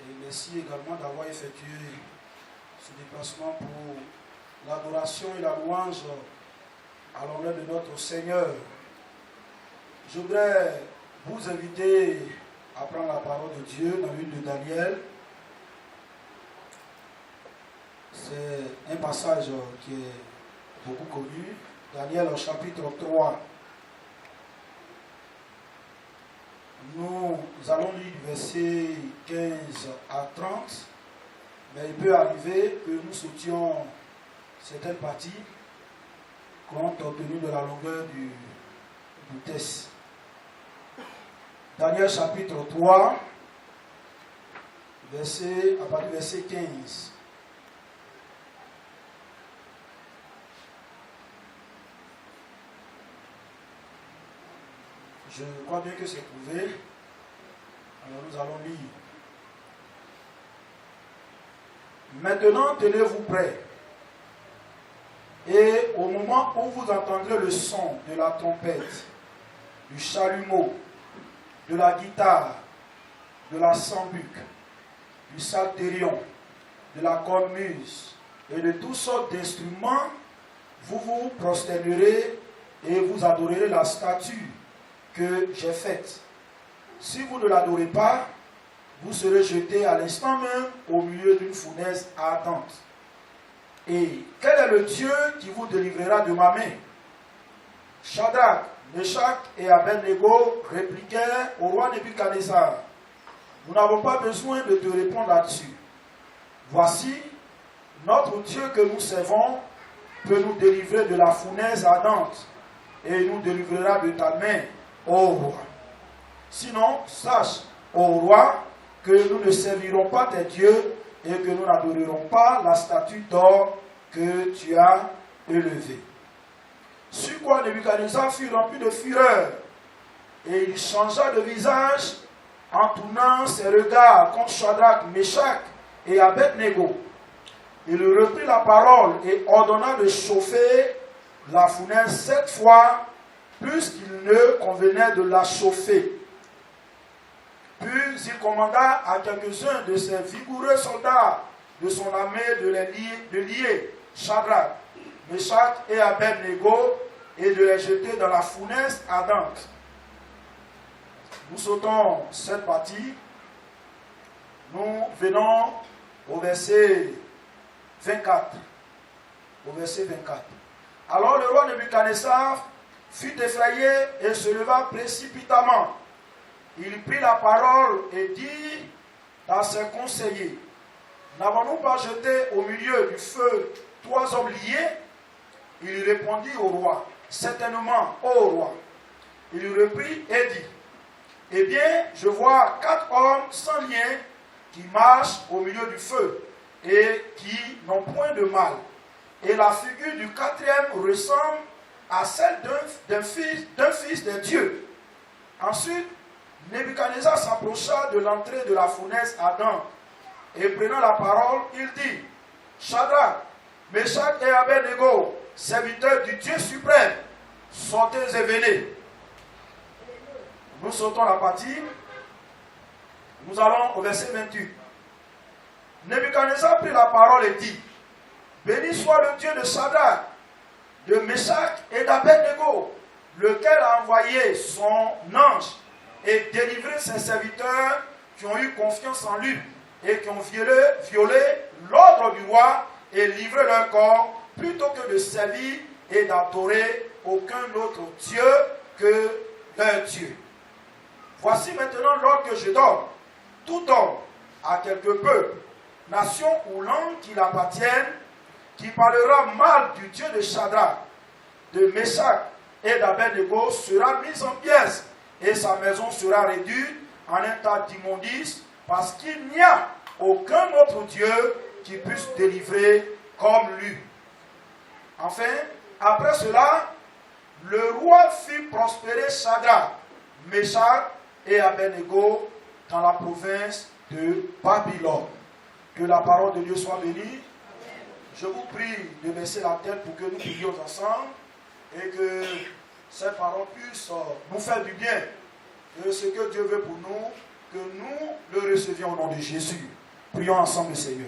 Et merci également d'avoir effectué ce déplacement pour l'adoration et la louange à l'honneur de notre Seigneur. Je voudrais vous inviter à prendre la parole de Dieu dans le livre de Daniel. C'est un passage qui est beaucoup connu. Daniel au chapitre 3. Nous allons lire du verset 15 à 30. Mais il peut arriver que nous sautions certaines parties compte tenu de la longueur du texte. Daniel chapitre 3, à partir du verset 15. Je crois bien que c'est prouvé. Alors nous allons lire. Maintenant, tenez-vous prêts. Et au moment où vous entendrez le son de la trompette, du chalumeau, de la guitare, de la sambuc, du psalterion, de la cornemuse et de toutes sortes d'instruments, vous vous prosternerez et vous adorerez la statue que j'ai faite. Si vous ne l'adorez pas, vous serez jeté à l'instant même au milieu d'une fournaise ardente. Et quel est le Dieu qui vous délivrera de ma main? Shadrach, Meshach et Abednego répliquèrent au roi Nebuchadnezzar. Nous n'avons pas besoin de te répondre là-dessus. Voici, notre Dieu que nous servons peut nous délivrer de la fournaise ardente et il nous délivrera de ta main, ô roi. Sinon, sache, ô roi, que nous ne servirons pas tes dieux et que nous n'adorerons pas la statue d'or que tu as élevée. Sur quoi Nebuchadnezzar fut rempli de fureur et il changea de visage en tournant ses regards contre Shadrach, Meshach et Abednego. Il reprit la parole et ordonna de chauffer la fournaise 7 fois plus qu'il ne convenait de la chauffer. Puis il commanda à quelques-uns de ses vigoureux soldats de son armée de lier Shadrach, Meshach et Abednego et de les jeter dans la fournaise ardente. Nous sautons cette partie. Nous venons au verset 24. Au verset 24. Alors le roi Nebuchadnezzar fut effrayé et se leva précipitamment. Il prit la parole et dit à ses conseillers, n'avons-nous pas jeté au milieu du feu 3 hommes liés? Il répondit au roi, certainement, ô roi. Il reprit et dit, eh bien, je vois 4 hommes sans lien qui marchent au milieu du feu et qui n'ont point de mal. Et la figure du 4e ressemble à celle d'un fils de Dieu. Ensuite, Nebuchadnezzar s'approcha de l'entrée de la fournaise ardente et prenant la parole, il dit, Shadrach, Meshach et Abednego, serviteurs du Dieu suprême, sortez et venez. Nous sautons la partie. Nous allons au verset 28. Nebuchadnezzar prit la parole et dit, béni soit le Dieu de Shadrach, de Meshach et d'Abednego, lequel a envoyé son ange et délivré ses serviteurs qui ont eu confiance en lui et qui ont violé l'ordre du roi et livré leur corps plutôt que de servir et d'adorer aucun autre Dieu que leur Dieu. Voici maintenant l'ordre que je donne. Tout homme, à quelque peuple, nation ou langue qu'il appartienne, qui parlera mal du Dieu de Shadrach, de Meshach et d'Abednego sera mis en pièces et sa maison sera réduite en un tas d'immondices parce qu'il n'y a aucun autre Dieu qui puisse délivrer comme lui. Enfin, après cela, le roi fit prospérer Shadrach, Meshach et Abednego dans la province de Babylone. Que la parole de Dieu soit bénie. Je vous prie de baisser la tête pour que nous prions ensemble et que cette parole puisse nous faire du bien. Et ce que Dieu veut pour nous, que nous le recevions au nom de Jésus. Prions ensemble, Seigneur.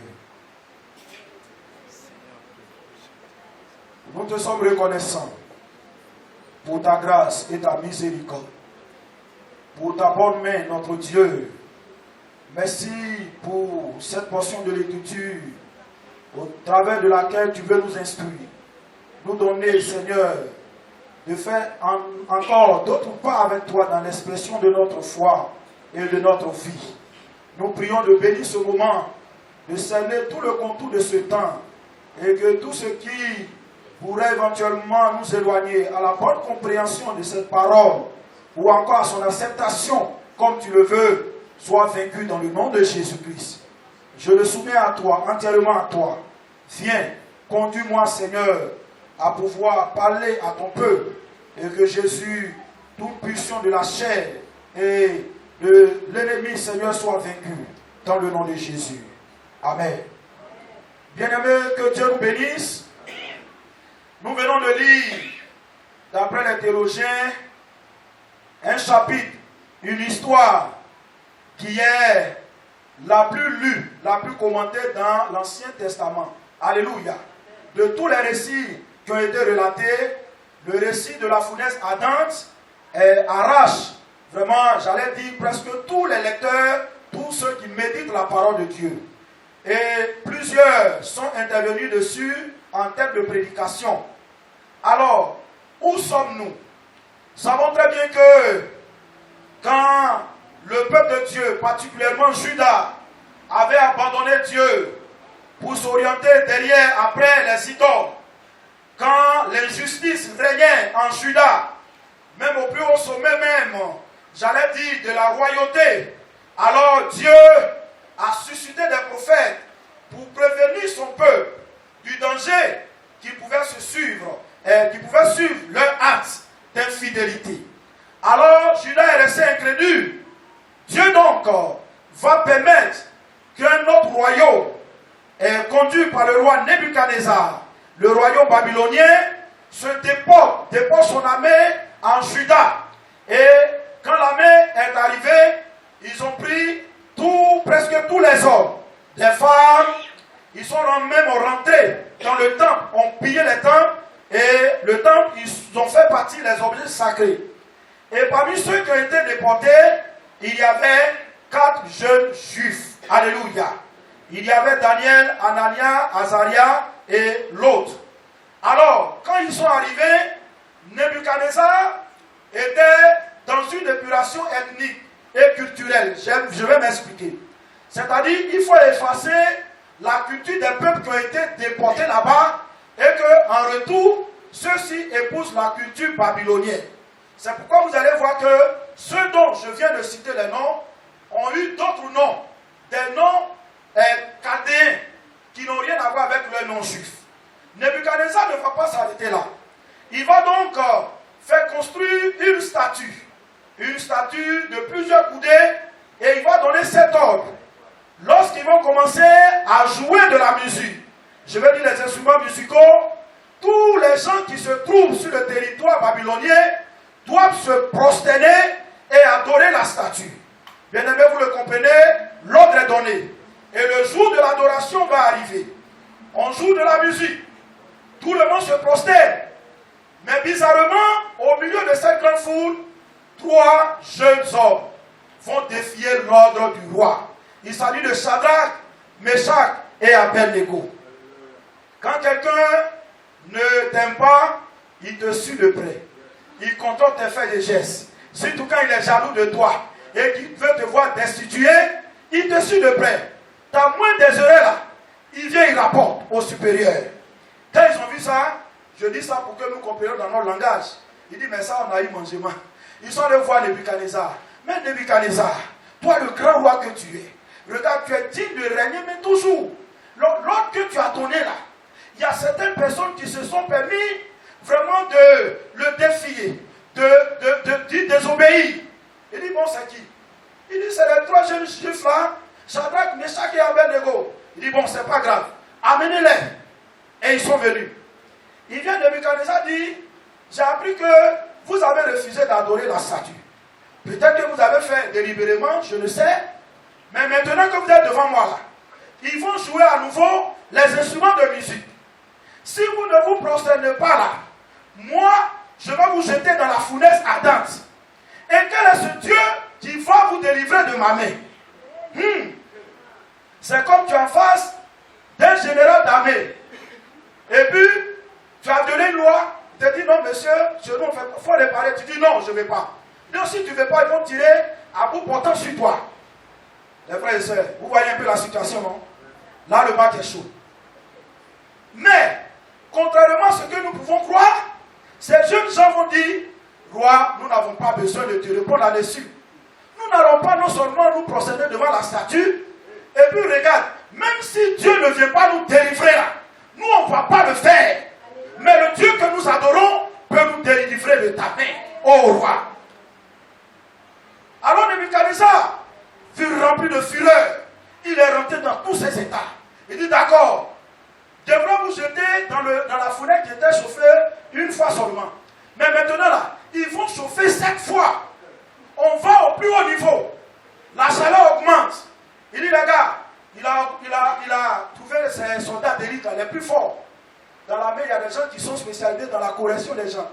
Nous te sommes reconnaissants pour ta grâce et ta miséricorde, pour ta bonne main, notre Dieu. Merci pour cette portion de l'Écriture au travers de laquelle tu veux nous instruire, nous donner, Seigneur, de faire encore d'autres pas avec toi dans l'expression de notre foi et de notre vie. Nous prions de bénir ce moment, de cerner tout le contour de ce temps, et que tout ce qui pourrait éventuellement nous éloigner à la bonne compréhension de cette parole, ou encore à son acceptation, comme tu le veux, soit vaincu dans le nom de Jésus-Christ. Je le soumets à toi, entièrement à toi. Viens, conduis-moi, Seigneur, à pouvoir parler à ton peuple, et que Jésus, toute pulsion de la chair et de l'ennemi, Seigneur, soit vaincu dans le nom de Jésus. Amen. Bien-aimés, que Dieu nous bénisse. Nous venons de lire, d'après les théologiens, un chapitre, une histoire qui est la plus lue, la plus commentée dans l'Ancien Testament. Alléluia. De tous les récits qui ont été relatés, le récit de la fournaise ardente arrache, vraiment, j'allais dire, presque tous les lecteurs, tous ceux qui méditent la parole de Dieu. Et plusieurs sont intervenus dessus en tête de prédication. Alors, où sommes-nous? Nous savons très bien que quand le peuple de Dieu, particulièrement Juda, avait abandonné Dieu pour s'orienter derrière, après les idoles, quand l'injustice régnait en Juda, même au plus haut sommet même, j'allais dire de la royauté, alors Dieu a suscité des prophètes pour prévenir son peuple du danger qui pouvait se suivre, qui pouvait suivre leur acte d'infidélité. Alors Juda est resté incrédule. Dieu donc va permettre qu'un autre royaume, conduit par le roi Nebuchadnezzar, le royaume babylonien, se dépose son armée en Juda. Et quand l'armée est arrivée, ils ont pris presque tous les hommes, les femmes, ils sont même rentrés dans le temple, ont pillé les temples, et le temple, ils ont fait partie des objets sacrés. Et parmi ceux qui ont été déportés, il y avait 4 jeunes juifs. Alléluia. Il y avait Daniel, Anania, Azaria et l'autre. Alors, quand ils sont arrivés, Nebuchadnezzar était dans une épuration ethnique et culturelle. Je vais m'expliquer. C'est-à-dire, il faut effacer la culture des peuples qui ont été déportés là-bas et qu'en retour, ceux-ci épousent la culture babylonienne. C'est pourquoi vous allez voir que ceux dont je viens de citer les noms ont eu d'autres noms, des noms chaldéens qui n'ont rien à voir avec leur nom juif. Nebuchadnezzar ne va pas s'arrêter là. Il va donc faire construire une statue de plusieurs coudées, et il va donner cet ordre. Lorsqu'ils vont commencer à jouer de la musique, je vais dire les instruments musicaux, tous les gens qui se trouvent sur le territoire babylonien doivent se prosterner et adorer la statue. Bien aimé, vous le comprenez, l'ordre est donné. Et le jour de l'adoration va arriver. On joue de la musique. Tout le monde se prosterne. Mais bizarrement, au milieu de cette grande foule, 3 jeunes hommes vont défier l'ordre du roi. Il s'agit de Shadrach, Meshach et Abednego. Quand quelqu'un ne t'aime pas, il te suit de près. Il contrôle tes faits et gestes. Surtout quand il est jaloux de toi et qu'il veut te voir destitué, il te suit de près. T'as moins des erreurs là. Il vient, il rapporte au supérieur. Quand ils ont vu ça, je dis ça pour que nous comprenions dans notre langage. Il dit, mais ça, on a eu mangement. Ils sont allés voir Nebuchadnezzar. Mais Nebuchadnezzar, toi le grand roi que tu es, regarde, tu es digne de régner, mais toujours. L'ordre que tu as donné là, il y a certaines personnes qui se sont permis vraiment de le défier, de désobéir. Il dit, bon, c'est qui? Il dit, c'est les 3 jeunes juifs là, Shadrach, Meshach et Abednego. Il dit, bon, c'est pas grave, amenez-les. Et ils sont venus. Il vient de Nebuchadnezzar dire, j'ai appris que vous avez refusé d'adorer la statue. Peut-être que vous avez fait délibérément, je ne sais. Mais maintenant que vous êtes devant moi là, ils vont jouer à nouveau les instruments de musique. Si vous ne vous prosternez pas là, moi, je vais vous jeter dans la fournaise ardente. Et quel est ce Dieu qui va vous délivrer de ma main? C'est comme tu es en face d'un général d'armée. Et puis, tu as donné une loi. Tu te dis non, monsieur, il faut réparer. Tu dis non, je ne vais pas. Donc, si tu ne veux pas, ils vont tirer à bout portant sur toi. Les frères et sœurs, vous voyez un peu la situation, non? Là, le bac est chaud. Mais, contrairement à ce que nous pouvons croire, ces jeunes gens vont dire, roi, nous n'avons pas besoin de te répondre là-dessus. Nous n'allons pas non seulement nous procéder devant la statue, et puis regarde, même si Dieu ne vient pas nous délivrer là, nous on ne va pas le faire. Mais le Dieu que nous adorons peut nous délivrer de ta main, ô roi. Alors Nebuchadnezzar fut rempli de fureur. Il est rentré dans tous ses états. Il dit d'accord, devrais vous jeter dans la fournaise qui était chauffée une fois seulement. Mais maintenant là, ils vont chauffer 7 fois. On va au plus haut niveau. La chaleur augmente. Il dit les gars, il a trouvé ses soldats d'élite les plus forts. Dans l'armée, il y a des gens qui sont spécialisés dans la correction des gens.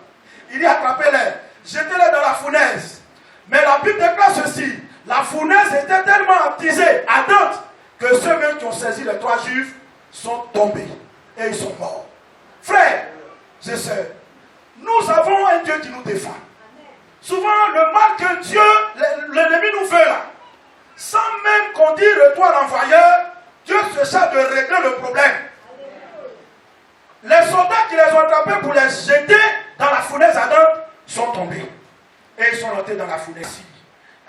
Il dit attrapez-les, jetez-les dans la fournaise. Mais la Bible déclare ceci. La fournaise était tellement attisée, ardente, que ceux-mêmes qui ont saisi les 3 juifs sont tombés. Et ils sont morts. Frères et sœurs, nous avons un Dieu qui nous défend. Souvent, le mal que Dieu, l'ennemi nous fait là, sans même qu'on dise retour à l'envoyeur, Dieu se charge de régler le problème. Les soldats qui les ont attrapés pour les jeter dans la fournaise ardente sont tombés. Et ils sont rentrés dans la fournaise,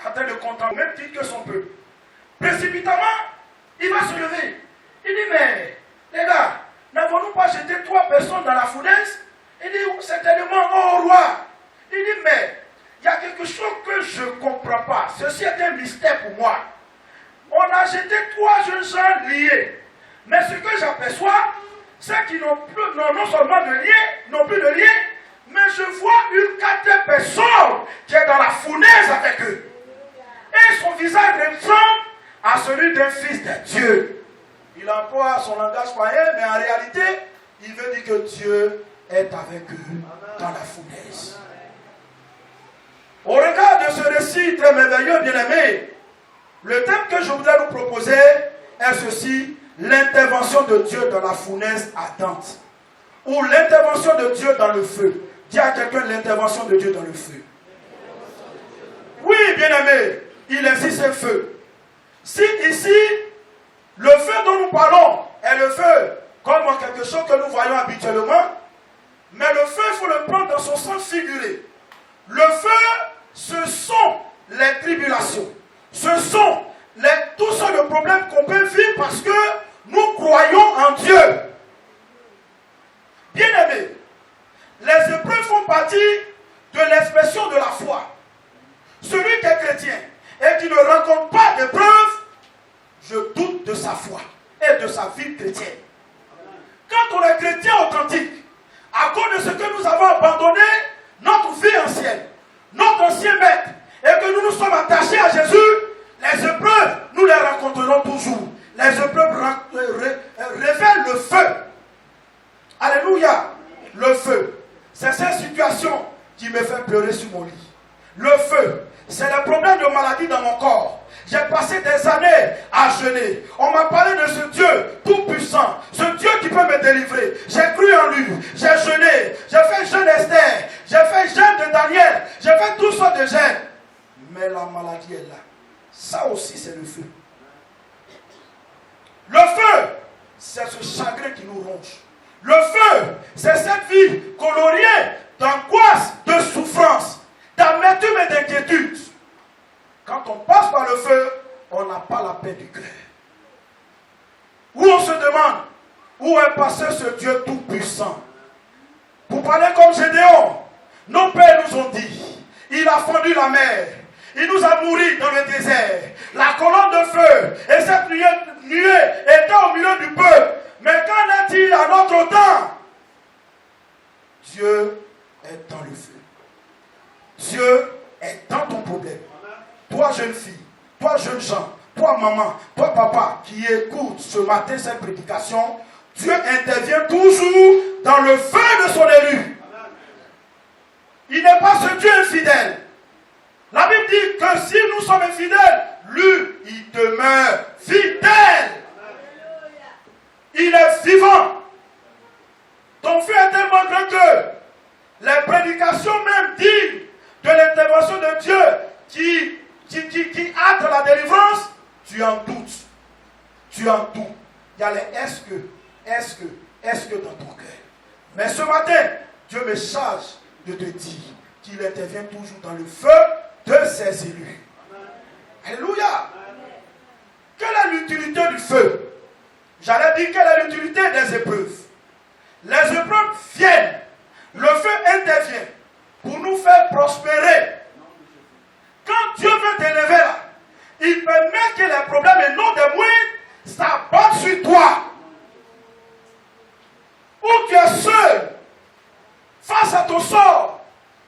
en train de contempler même titre que son peuple. Précipitamment, il va se lever. Il dit, mais les gars, n'avons-nous pas jeté 3 personnes dans la fournaise? Il dit, certainement, oh roi. Il dit, mais il y a quelque chose que je ne comprends pas. Ceci est un mystère pour moi. On a jeté 3 jeunes gens liés. Mais ce que j'aperçois, c'est qu'ils n'ont plus, non seulement de lien, n'ont plus de lien, mais je vois une 4e personne qui est dans la fournaise avec eux. Et son visage ressemble à celui d'un fils de Dieu. Il emploie son langage païen, mais en réalité, il veut dire que Dieu est avec eux dans la fournaise. Au regard de ce récit très merveilleux, bien-aimé, le thème que je voudrais nous proposer est ceci, l'intervention de Dieu dans la fournaise ardente. Ou l'intervention de Dieu dans le feu. Dis à quelqu'un l'intervention de Dieu dans le feu. Oui, bien-aimé, il existe un feu. Si ici, le feu dont nous parlons est le feu comme quelque chose que nous voyons habituellement, mais le feu, il faut le prendre dans son sens figuré. Le feu, ce sont les tribulations. Ce sont tous sortes de problèmes qu'on peut vivre parce que nous croyons en Dieu. Bien-aimés, les épreuves font partie de l'expression de la foi. Celui qui est chrétien et qui ne rencontre pas d'épreuves, je doute de sa foi et de sa vie chrétienne. Quand on est chrétien authentique, à cause de ce que nous avons abandonné, notre vie ancienne, notre ancien maître, et que nous nous sommes attachés à Jésus, les épreuves, nous les rencontrerons toujours. Les épreuves révèlent le feu. Alléluia. Le feu. C'est cette situation qui me fait pleurer sur mon lit. Le feu. C'est le problème de maladie dans mon corps. J'ai passé des années à jeûner. On m'a parlé de ce Dieu tout-puissant. Ce Dieu qui peut me délivrer. J'ai cru en lui. J'ai jeûné. J'ai fait jeûne d'Esther. J'ai fait jeûne de Daniel. J'ai fait toutes sortes de jeûnes. Mais la maladie est là. Ça aussi, c'est le feu. Le feu, c'est ce chagrin qui nous ronge. Le feu, c'est cette vie coloriée d'angoisse, de souffrance, d'amertume et d'inquiétude. Quand on passe par le feu, on n'a pas la paix du cœur. Où on se demande, où est passé ce Dieu tout-puissant? Pour parler comme Gédéon, nos pères nous ont dit, il a fendu la mer, il nous a nourris dans le désert, la colonne de feu, et cette nuée était au milieu du peuple. Mais qu'en est-il à notre temps? Dieu est dans le feu. Dieu est dans ton problème. maman, toi papa qui écoute ce matin cette prédication, Dieu intervient toujours dans le feu de son élu. Il n'est pas ce Dieu infidèle. La Bible dit que si nous sommes infidèles, lui, il demeure fidèle. Il est vivant. Ton feu est tellement grand que les prédications même dignes de l'intervention de Dieu qui hâte la délivrance, tu en doutes. Tu en doutes. Il y a les est-ce que dans ton cœur. Mais ce matin, Dieu me charge de te dire qu'il intervient toujours dans le feu de ses élus. Alléluia. Quelle est l'utilité du feu? J'allais dire quelle est l'utilité des épreuves. Les épreuves viennent. Le feu intervient pour nous faire prospérer. Quand Dieu veut t'élever là, il permet que les problèmes et non des moyens s'abattent sur toi. Où tu es seul, face à ton sort,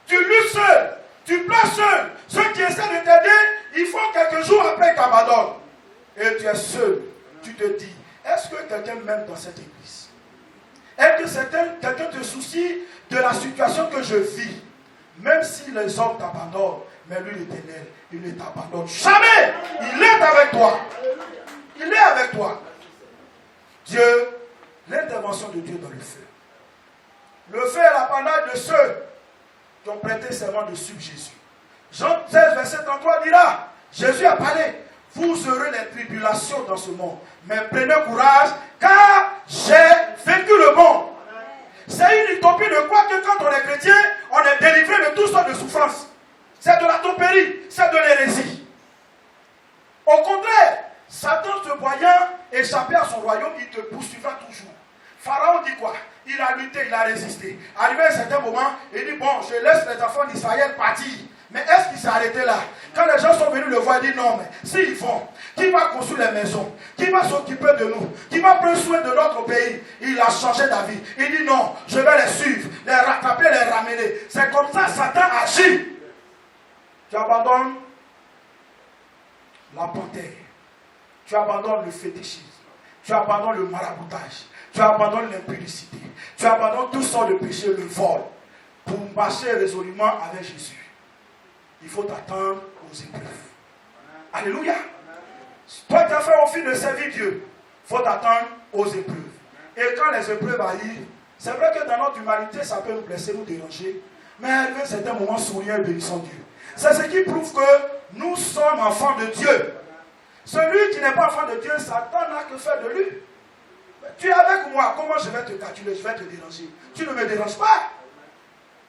tu luttes seul, tu pleures seul. Ceux qui essaient de t'aider, il faut quelques jours après qu'ils t'abandonnent. Et tu es seul. Tu te dis, est-ce que quelqu'un m'aime dans cette église? Est-ce que quelqu'un te soucie de la situation que je vis? Même si les hommes t'abandonnent, mais lui l'Éternel, il ne t'abandonne jamais. Il est avec toi. Il est avec toi. Dieu, l'intervention de Dieu dans le feu. Le feu est l'apanage de ceux qui ont prêté serment de suivre Jésus. Jean 16, verset 33 dira, Jésus a parlé, vous aurez les tribulations dans ce monde, mais prenez courage, car j'ai vaincu le monde. C'est une utopie de quoi que quand on est chrétien, on est délivré de toutes sortes de souffrances. C'est de la tromperie, c'est de l'hérésie. Au contraire, Satan se voyant échapper à son royaume, il te poursuivra toujours. Pharaon dit quoi? Il a lutté, il a résisté. Arrivé à un certain moment, il dit, bon, je laisse les enfants d'Israël partir. Mais est-ce qu'il s'est arrêté là? Quand les gens sont venus le voir, il dit, non, mais s'ils vont, qui va construire les maisons? Qui va s'occuper de nous? Qui va prendre soin de notre pays? Il a changé d'avis. Il dit, non, je vais les suivre, les rattraper, les ramener. C'est comme ça que Satan agit. Tu abandonnes la panthère. Tu abandonnes le fétichisme. Tu abandonnes le maraboutage. Tu abandonnes l'impudicité. Tu abandonnes tout sortes de péchés, le vol, pour marcher résolument avec Jésus. Il faut t'attendre aux épreuves. Alléluia. Toi qui as fait au fil de servir Dieu, il faut t'attendre aux épreuves. Et quand les épreuves arrivent, c'est vrai que dans notre humanité, ça peut nous blesser, nous déranger. Mais à un certain moment, souriant et bénissant Dieu. C'est ce qui prouve que nous sommes enfants de Dieu. Celui qui n'est pas enfant de Dieu, Satan n'a que faire de lui. Tu es avec moi, comment je vais te calculer, je vais te déranger? Tu ne me déranges pas.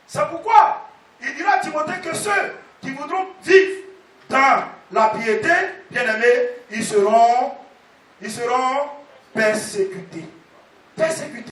C'est pourquoi il dira à Timothée que ceux qui voudront vivre dans la piété, bien-aimés, ils seront persécutés. Persécutés.